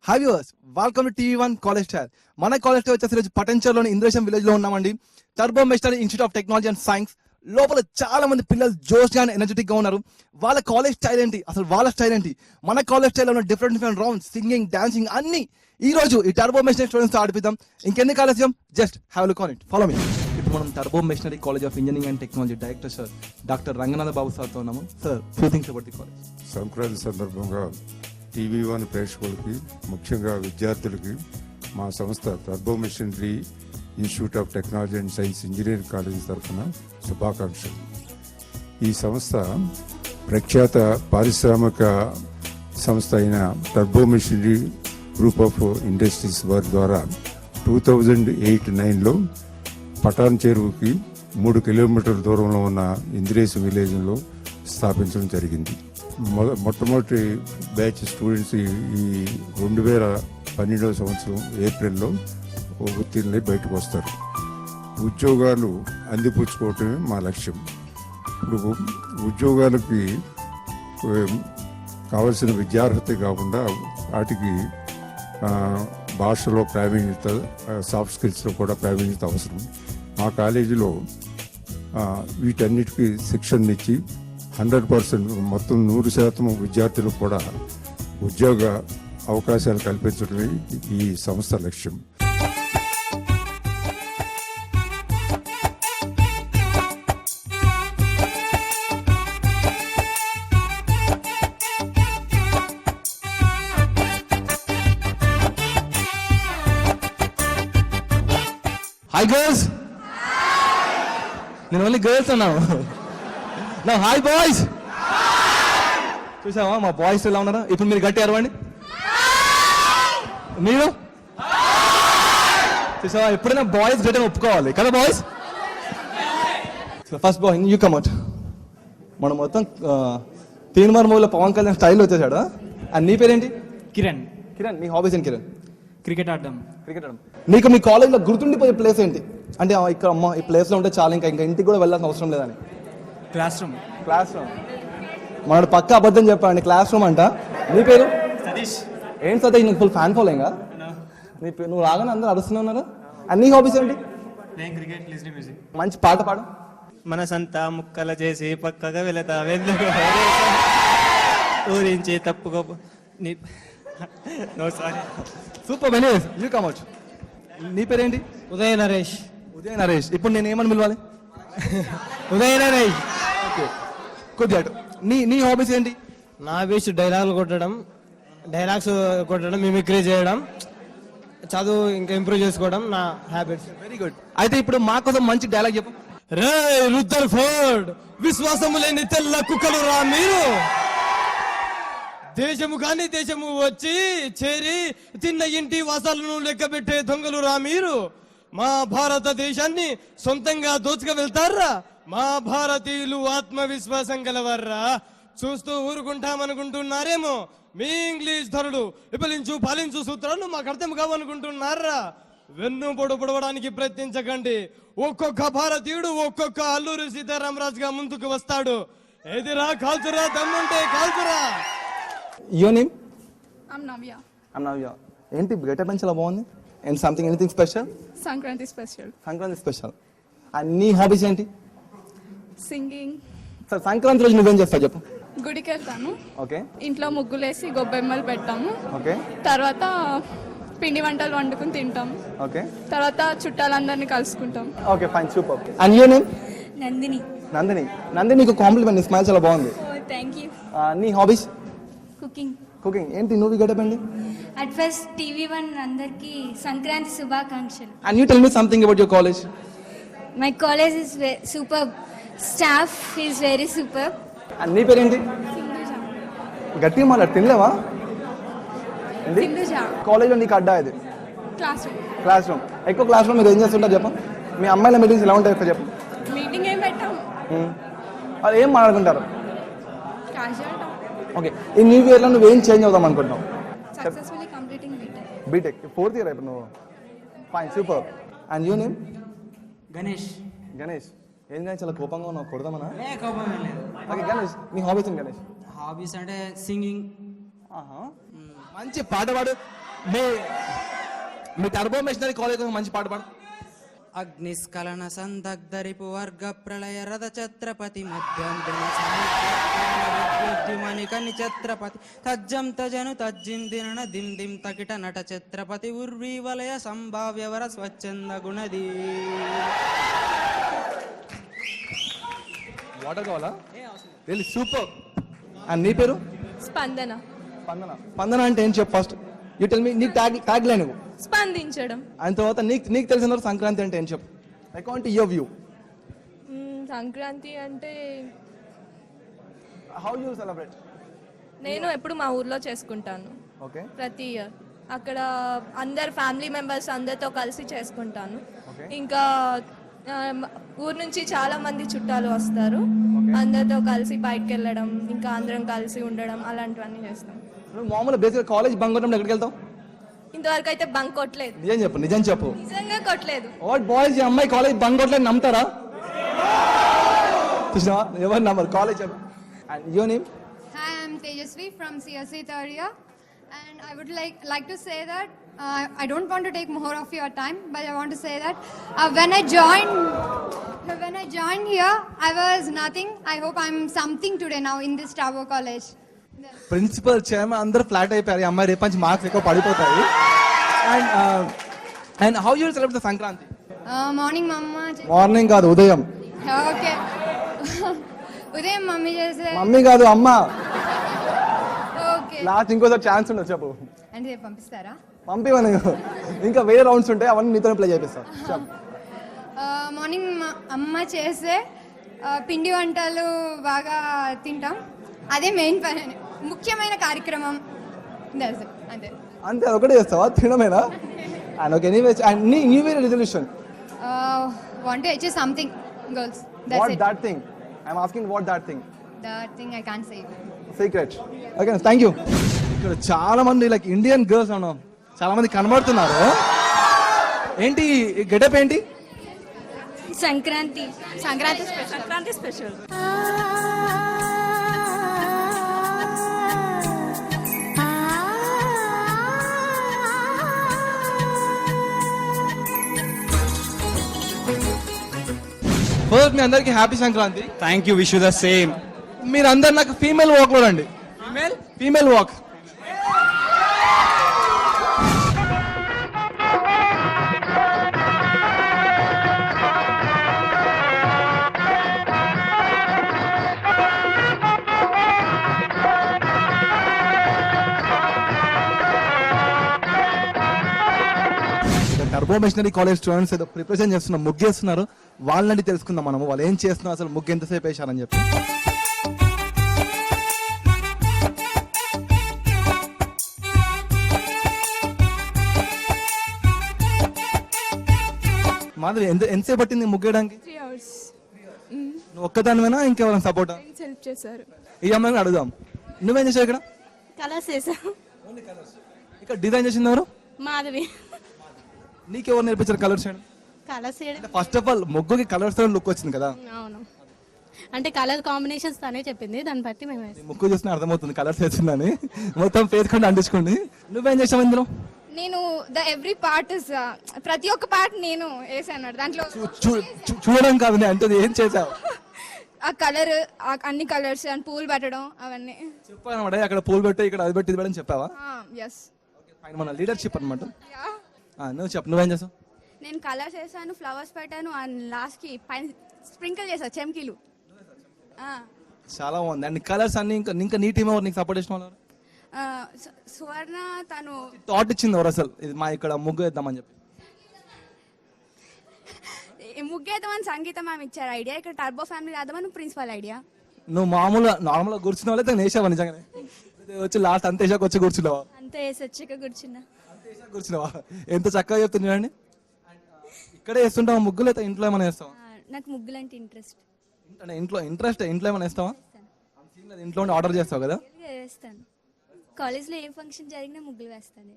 Hi viewers, welcome to TV one college star. మన college star వచ్చేసి పటంచర్లోని ఇంద్రేశం విలేజ్ లో ఉన్నామండి. Turbo machinery institute of technology and science లోపల చాలా మంది పిల్లలు జోష్ గా ఎనర్జెటిక్ గా ఉన్నారు. వాళ్ళ కాలేజ్ స్టైల్ ఏంటి, అసలు వాళ్ళ స్టైల్ ఏంటి, మన కాలేజ్ స్టైల్ ఉన్న డిఫరెంట్ రౌండ్స్, సింగింగ్, డాన్సింగ్ అన్ని ఈ రోజు ఈ టర్బో మెషినరీ స్టూడెంట్స్ తో ఆడిపిద్దాం. ఇంకెందుకు ఆలస్యం, just have look on it, follow me. ఇప్పుడు మనం turbo machinery college of engineering and technology director sir doctor Ranganatha Babu సార్తో ఉన్నాము. Sir, few things about the college. Sankranti సందర్భంగా టీవీ1 ప్రేక్షకులకి, ముఖ్యంగా విద్యార్థులకి మా సంస్థ turbo machinery institute of technology and science engineering college తరఫున శుభాకాంక్షలు. ఈ సంస్థ ప్రఖ్యాత పారిశ్రామిక సంస్థ అయిన turbo machinery group of industries వారి ద్వారా 2008-9లో పటాన్ చెరువుకి 3 కిలోమీటర్ల దూరంలో ఉన్న ఇంద్రేశం విలేజ్లో స్థాపించడం జరిగింది. మొట్టమొదటి బ్యాచ్ స్టూడెంట్స్ ఈ 2012వ సంవత్సరం ఏప్రిల్లో ఉత్తీర్ణులై బయటకు వస్తారు. ఉద్యోగాలు అందిపుచ్చుకోవటమే మా లక్ష్యం. ఇప్పుడు ఉద్యోగాలకి కావలసిన విద్యార్హత కాకుండా వాటికి భాషలో ప్రావీణ్యత, సాఫ్ట్ స్కిల్స్లో కూడా ప్రావీణ్యత అవసరం. మా కాలేజీలో వీటన్నిటికీ శిక్షణ ఇచ్చి 100% మొత్తం 100% విద్యార్థులకు కూడా ఉద్యోగ అవకాశాలు కల్పించడమే ఈ సంస్థ లక్ష్యం. హాయ్ గర్ల్స్, నేను ఓన్లీ గర్ల్స్ అన్నాను. నా హాయ్ బాయ్స్, చూసావా మా బాయ్స్ ఎలా ఉన్నారా? ఇప్పుడు మీరు గట్టి అరవండి. మీరు చూసావా, ఎప్పుడైనా బాయ్స్ గట్టి ఒప్పుకోవాలి కదా boys. First boy, you come out. మనం మొత్తం తీన్మార్ మూవీలో పవన్ కళ్యాణ్ స్టైల్ వచ్చేసాడు. అండ్ నీ పేరేంటి? కిరణ్. కిరణ్, నీ హాబీస్ ఏంటి? కిరణ్, క్రికెట్ ఆడడం. నీకు మీ కాలేజ్లో గుర్తుండిపోయే ప్లేస్ ఏంటి? అంటే ఇక్కడ అమ్మ ఈ ప్లేస్లో ఉంటే చాలా, ఇంకా ఇంటికి కూడా వెళ్ళాల్సిన అవసరం లేదని. Class room. మనడు పక్క అబద్ధం చెప్పండి, క్లాస్ రూమ్ అంట. నీ పేరు? సతీష్. ఏంటి సతీష్, నీకు ఫుల్ ఫ్యాన్ ఫాలోయింగా? నువ్వు రాగానే అందరూ అరుస్తూనే ఉన్నారు. అన్ని హాబీస్ ఏంటి? Cricket, listening music. మంచి పాట పాడు. మనసంతా ముక్కల చేసి పక్కగా వెళతా ఊరించి తప్పుకో. Super Venice, you come out. నీ పేరేంటి? ఉదయ నరేష్. ఉదయ నరేష్. ఇప్పుడు నేను ఏమని పిలవాలి? ఉదయ నరేష్. ఓకే, కొద్దిగా నీ హాబీస్ ఏంటి? నా హాబీస్ డైలాగ్స్ కొట్టడం, మిమిక్రీ చేయడం, చదువు ఇంకా ఇంప్రూవ్ చేసుకోవడం నా హ్యాబిట్స్. Very good. అయితే ఇప్పుడు మా కోసం మంచి డైలాగ్ చెప్పు. రే రుద్దర్ఫోర్డ్, విశ్వాసము లేని తెల్ల కుక్కలు రా మీరు. దేశము వచ్చి చేరి తిన్న ఇంటి వాసాలను లెక్కబెట్టే దొంగలు రా మీరు. మా భారతదేశాన్ని సొంతంగా దోచుకు వెళ్తారా? మా భారతీయులు ఆత్మవిశ్వాసం గలవర్రా. చూస్తూ ఊరుకుంటామనుకుంటున్నారేమో. మీ ఇంగ్లీష్ ధరుడు విపలించు పాలించు సూత్రాలు మాకు అర్థం కావనుకుంటున్నారా? వెన్ను పొడవడానికి ప్రయత్నించకండి. ఒక్కొక్క భారతీయుడు ఒక్కొక్క అల్లూరి సీతారామరాజుగా ముందుకు వస్తాడు. ఎదిరా, కాల్చురా, దమ్ముంటే కాల్చురా. Your name? I'm Navya. ఏంటి గెటప్ చాలా బాగుంది. And something, anything special? Sankranti special. Sankranti special. And నీ హాబీస్ ఏంటి? సింగింగ్. సార్, సంక్రాంతి రోజు నువ్వేం చేస్తావు చెప్పు. గుడికి వెళ్తాను. ఓకే. ఇంట్లో ముగ్గులేసి గొబ్బెమ్మలు పెడతాము. ఓకే. తర్వాత పిండి వంటలు వండుకుని తింటాము. ఓకే. తర్వాత చుట్టాలందరినీ కలుసుకుంటాం. Okay, fine, super. And your name? Nandini. Nandini, నీకు కాంప్లిమెంట్, నీ స్మైల్ చాలా బాగుంది. Thank you. నీ హాబీస్? కుకింగ్. ఏంటి నువ్వు గెటప్ అండి? అట్ ఫస్ట్ టీవీ1 అందరికి సంక్రాంతి శుభాకాంక్షలు. And you tell me something about your college. My college is super, staff is very super. And నీ పేరేంటి? గట్టిగా మాట్లాడు, తినలేవా? కాలేజ్లో నీకు అడ్డా ఇది? Class room. ఎక్కువ క్లాస్ రూమ్ మీరు ఏం చేస్తుంటారు చెప్పు. మీ అమ్మాయిల మీటింగ్స్ ఎలా ఉంటాయి ఎక్కువ చెప్పు. మీటింగ్ ఏం పెట్టాము. అది ఏం మాట్లాడుకుంటారు? ఓకే. ఈ న్యూ ఇయర్లో నువ్వు ఏం చేంజ్ అవుదాం అనుకుంటున్నావు? Successfully completing BTech 4th year అయిపోయి నువ్వు. Fine, super. And your name? Ganesh. ఏం కానీ చాలా కోపంగా ఉన్నావు, కొడదామనా? కోపం లేదు. ఓకే గణేష్, నీ హాబీస్ ఏంటి గణేష్? హాబీస్ అంటే సింగింగ్. మంచి పాట పాడు. మీ టర్బో మిషనరీ కాలేజ్ మంచి పాట పాడు. అగ్నిస్ఖలన సందగ్ధరిపు వర్గ ప్రళయ రథ ఛత్రపతి మణికని ఛత్రపతి తజ్జం తజను తజ్జిం దినన దిం దిం తకిట నట ఛత్రపతి ఉర్వీ వలయ సంభావ్యవర స్వచ్ఛంద గుణది. వాటర్ కావాలా? Really super. అండ్ నీ పేరు? స్పందన. స్పందన. స్పందన అంటే ఏం చెప్పు ఫస్ట్. యూ టెల్ మీ నీ ట్యాగ్ లైన్ ఇవ్వు. స్పందించడం. అండ్ తర్వాత నీకు తెలిసిన తర్వాత సంక్రాంతి అంటే ఏం చెప్పు. According to your view. Sankranti అంటే హౌ యూ సెలబ్రేట్? నేను ఎప్పుడు మా ఊర్లో చేసుకుంటాను ఓకే. ప్రతి ఇయర్. అక్కడ అందరు ఫ్యామిలీ మెంబర్స్ అందరితో కలిసి చేసుకుంటాను. Okay. ఇంకా ఊరు నుంచి చాలా మంది చుట్టాలు వస్తారు. అందరితో కలిసి బయటకు వెళ్ళడం, ఇంకా అందరం కలిసి ఉండడం, అలాంటివన్నీ చేస్తాం. నువ్వు మామూలు బేసిక్ కాలేజ్ బంక్ కొట్టినప్పుడు ఎక్కడికి వెళ్తావు? ఇంతవరకు అయితే బంక్ కొట్టలేదు. నిజం చెప్పు. నిజంగా కొట్టలేదు. వాట్ బాయ్స్, ఈ అమ్మాయి కాలేజ్ బంక్ కొట్టలేదు నమ్ముతారా? చూసినావా ఎవరు నమ్మరు college. And your name? Hi, I'm Tejasvi from CSE third year, and I would like to say that I don't want to take more of your time, but I want to say that when I joined here, I was nothing. I hope I'm something today now in this Tabo College. Principal chairman అందరూ flat అయిపోయారు. ఈ అమ్మాయి రేపు నుంచి marks ఎక్కువ పడిపోతాయి. And how you celebrate Sankranti? Morning, Mama. Morning కాదు, ఉదయం. Okay. ఉదయం మమ్మీ చేసే. మమ్మీ కాదు, అమ్మ. ఓకే. లాస్ట్ ఇంకోసారి ఛాన్స్ ఉండదు చెప్పు. అంటే పంపిస్తారా? పంపివని ఇంకా వేరే రౌండ్స్ ఉంటాయి, అవన్నీ నీతోనే ప్లే చేపిస్తా. మార్నింగ్ అమ్మ చేసే పిండి వంటలు బాగా తింటాం. అదే మెయిన్ ముఖ్యమైన కార్యక్రమం. అంతే. అంతే, ఒకటే చేస్తావా? తినమేనా? అండ్ ఓకే, అండ్ నీ new year resolution? Want to achieve something, girls. What That's it. that thing? I'm asking what that thing? That thing I can't say. Secret. Okay, thank you. ఇక్కడ చాలా మంది లైక్ ఇండియన్ గర్ల్స్ అన్నాం, చాలా మంది కనబడుతున్నారు. ఏంటి getup ఏంటి? Sankranti special. First మీ అందరికి happy Sankranti. Thank you, wish you the same. మీరందరు నాకు ఫీమేల్ వాక్ లో రండి. Female walk. Turbo missionary college students ఏదో ప్రిపరేషన్ చేస్తున్నారు, ముగ్గేస్తున్నారు. వాళ్ళని తెలుసుకుందాం మనము, వాళ్ళు ఏం చేస్తున్నారు, అసలు ముగ్గు ఎంతసేపు వేశారని చెప్పి. మాధవి, ఎంతసేపు పట్టింది ముగ్గేయడానికి? 3 hours. నువ్వు ఒక్కదానివేనా ఇంకెవరైనా సపోర్టా? హెల్ప్ చేశారు. ఈ అమ్మాయిని అడుగుదాం. నువ్వేం చేసావు ఇక్కడ? కలర్స్ వేసా. ఇక్కడ డిజైన్ చేసింది ఎవరు? మాధవి. నీకెవరు నేర్పించారు కలర్స్ చేయడం? కలర్స్ ఫస్ట్ ఆఫ్ ఆల్ ముగ్గుకి కలర్స్ లుక్ వచ్చింది కదా. అవును, అంటే కలర్ కాంబినేషన్స్ తనే చెప్పింది, దాన్ని బట్టి మేము ఈ ముగ్గు చూసిన అర్థమవుతుంది కలర్స్ వేసిందని. మొత్తం ఫేస్ కొండ అంటించుకోండి. నువ్వేం చేసావు ఇందులో? నేను ఎవ్రీ పార్ట్ ప్రతి ఒక్క పార్ట్ నేను వేసాను దాంట్లో. చూడడం కాదు నేను అంటే ఏం చేసావు? ఆ కలర్, అన్ని కలర్స్ అండ్ పూలు పెట్టడం అవన్నీ చెప్పాను అనమాట. అక్కడ పూలు పెట్టి ఇక్కడ అది పెట్టి ఇది పెట్టని చెప్పావా? ఎస్. మన లీడర్షిప్ అనమాట. నువ్వు చెప్పు, నువ్వేం చేసావు? నేను కలర్స్ వేసాను, ఫ్లవర్స్ పెట్టాను, అండ్ లాస్ట్ కి పైన స్ప్రింకిల్ చేసా చెమ్కీలు. చాలా బాగుంది. అండ్ కలర్స్ అన్ని ఇంకా నీ టీం ఎవరు నీకు సపోర్ట్ చేసిన వాళ్ళు? సువర్ణ తను థాట్ ఇచ్చింది ఎవరు అసలు ఇది మా ఇక్కడ ముగ్గు వేద్దామని చెప్పి? ముగ్గేద్దామని సంగీతం మ్యామ్ ఇచ్చారు ఐడియా. ఇక్కడ టర్బో ఫ్యామిలీ రాద్దామని ప్రిన్సిపల్ ఐడియా. నువ్వు నార్మల్గా కూర్చున్న వాళ్ళైతే నేసావా నిజంగానే? వచ్చి లాస్ట్ అంతేసాక వచ్చి కూర్చున్నావా? అంతే వేసి వచ్చాక కూర్చున్నా. కూర్చున్నావా? ఎంత చక్కగా చెప్తున్నాండి. ఇక్కడే వేస్తుంటావా ముగ్గులు, అయితే ఇంట్లో ఏమైనా వేస్తావా? నాకు ముగ్గులు అంటే ఇంట్రెస్ట్. అంటే ఇంట్లో ఏమైనా వేస్తావా? ఇంట్లో ఆర్డర్ చేస్తావు కదా? వేస్తాను. కాలేజ్లో ఏ ఫంక్షన్ జరిగినా ముగ్గులు వేస్తాను.